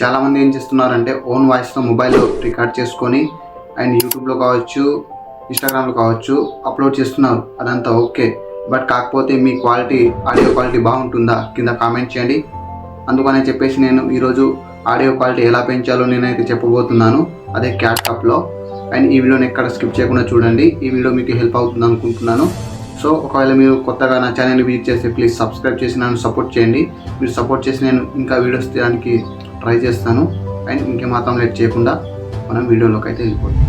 చాలామంది ఏం చేస్తున్నారంటే ఓన్ వాయిస్తో మొబైల్లో రికార్డ్ చేసుకొని అండ్ యూట్యూబ్లో కావచ్చు, ఇన్స్టాగ్రామ్లో కావచ్చు అప్లోడ్ చేస్తున్నారు. అదంతా ఓకే, బట్ కాకపోతే మీ ఆడియో క్వాలిటీ బాగుంటుందా కింద కామెంట్ చేయండి. అందుకనే చెప్పేసి నేను ఈరోజు ఆడియో క్వాలిటీ ఎలా పెంచాలో నేనైతే చెప్పబోతున్నాను, అదే క్యాట్కప్లో. అండ్ ఈ వీడియోని ఎక్కడ స్కిప్ చేయకుండా చూడండి, ఈ వీడియో మీకు హెల్ప్ అవుతుంది అనుకుంటున్నాను. సో ఒకవేళ మీరు కొత్తగా నా ఛానల్ని విజిట్ చేస్తే ప్లీజ్ సబ్స్క్రైబ్ చేసి నన్ను సపోర్ట్ చేయండి. మీరు సపోర్ట్ చేసి నేను ఇంకా వీడియోస్ తీయడానికి ట్రై చేస్తాను. అండ్ ఇంకేమాత్రం లేట్ చేయకుండా మనం వీడియోలోకి అయితే వెళ్ళిపోతాం.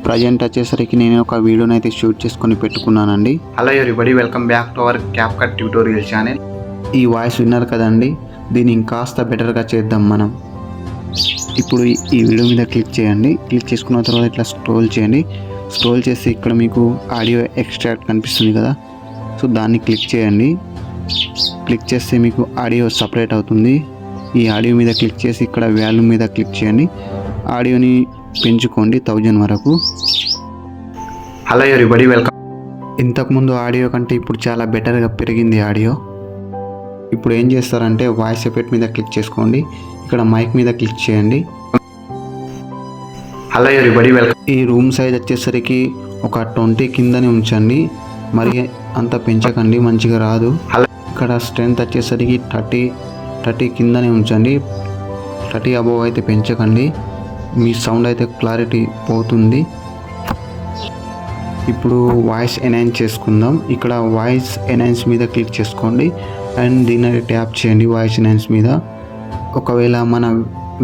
ప్రజెంట్ వచ్చేసరికి నేను ఒక వీడియోని అయితే షూట్ చేసుకొని పెట్టుకున్నానండి. Hello everybody, welcome back to our CapCut tutorial channel. ఈ వాయిస్ విన్నారు కదండి, దీన్ని ఇంకాస్త బెటర్గా చేద్దాం మనం. ఇప్పుడు ఈ వీడియో మీద క్లిక్ చేయండి. క్లిక్ చేసుకున్న తర్వాత ఇట్లా స్క్రోల్ చేయండి. స్క్రోల్ చేసి ఇక్కడ మీకు ఆడియో ఎక్స్ట్రాక్ట్ కనిపిస్తుంది కదా, సో దాన్ని క్లిక్ చేయండి. క్లిక్ చేస్తే మీకు ఆడియో సపరేట్ అవుతుంది. ఈ ఆడియో మీద క్లిక్ చేసి ఇక్కడ వాల్యూమ్ మీద క్లిక్ చేయండి. ఆడియోని పెంచుకోండి 1000 వరకు. Hello everybody, welcome. ఇంతకుముందు ఆడియో కంటే ఇప్పుడు చాలా బెటర్గా పెరిగింది ఆడియో. ఇప్పుడు ఏం చేస్తారంటే వాయిస్ ఎఫెక్ట్ మీద క్లిక్ చేసుకోండి. ఇక్కడ మైక్ మీద క్లిక్ చేయండి. Hello everybody, welcome. ఈ రూమ్ సైజ్ వచ్చేసరికి ఒక 20 కిందనే ఉంచండి, మరి అంత పెంచకండి, మంచిగా రాదు. ఇక్కడ స్ట్రెంత్ వచ్చేసరికి 30 కిందనే ఉంచండి. 30 అబోవ్ అయితే పెంచకండి, మీ సౌండ్ అయితే క్లారిటీ పోతుంది. ఇప్పుడు వాయిస్ ఎన్హాన్స్ చేసుకుందాం. ఇక్కడ వాయిస్ ఎన్హాన్స్ మీద క్లిక్ చేసుకోండి అండ్ దీన్ని ట్యాప్ చేయండి వాయిస్ ఎన్హాన్స్ మీద. ఒకవేళ మన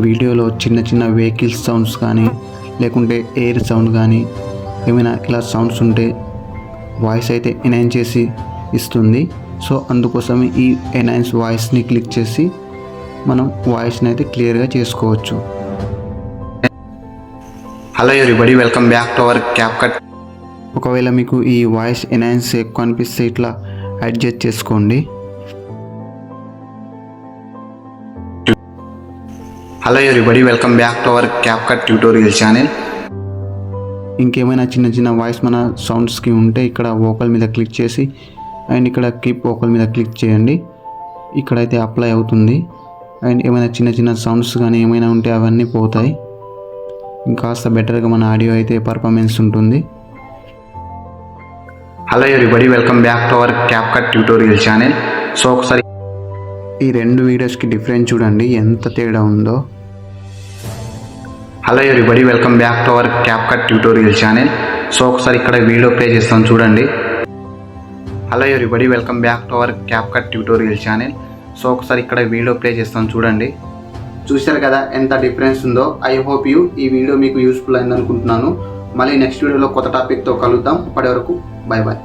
వీడియోలో చిన్న చిన్న వెహికల్స్ సౌండ్స్ కానీ లేకుంటే ఎయిర్ సౌండ్ కానీ ఏమైనా ఇలా సౌండ్స్ ఉంటే వాయిస్ అయితే ఎన్హాన్స్ చేసి ఇస్తుంది. సో అందుకోసం ఈ ఎన్హాన్స్ వాయిస్ని క్లిక్ చేసి మనం వాయిస్ని అయితే క్లియర్గా చేసుకోవచ్చు. Hello everybody, welcome back to our CapCut. ఒకవేళ మీకు ఈ వాయిస్ ఎన్హాన్స్ ఎక్కువ అనిపిస్తే ఇట్లా అడ్జస్ట్ చేసుకోండి. Hello everybody, welcome back to our CapCut tutorial channel. ఇంకేమైనా చిన్న చిన్న వాయిస్ మన సౌండ్స్కి ఉంటే ఇక్కడ వోకల్ మీద క్లిక్ చేసి అండ్ ఇక్కడ కీప్ వోకల్ మీద క్లిక్ చేయండి. ఇక్కడైతే అప్లై అవుతుంది. అండ్ ఏమైనా చిన్న చిన్న సౌండ్స్ కానీ ఏమైనా ఉంటే అవన్నీ పోతాయి. ఇంకాస్త బెటర్గా మన ఆడియో అయితే పర్ఫార్మెన్స్ ఉంటుంది. Hello everybody, welcome back to our CapCut tutorial channel. So ఒకసారి ఈ రెండు వీడియోస్కి డిఫరెన్స్ చూడండి, ఎంత తేడా ఉందో. Hello everybody, welcome back to our CapCut tutorial channel. So ఒకసారి ఇక్కడ వీడియో ప్లే చేస్తాను చూడండి. Hello everybody, welcome back to our CapCut tutorial channel. So ఒకసారి ఇక్కడ వీడియో ప్లే చేస్తాను చూడండి. చూశారు కదా ఎంత డిఫరెన్స్ ఉందో. ఐ హోప్ ఈ వీడియో మీకు యూస్ఫుల్ అయింది అనుకుంటున్నాను. మళ్ళీ నెక్స్ట్ వీడియోలో కొత్త టాపిక్తో కలుద్దాం. అప్పటి వరకు బాయ్ బాయ్.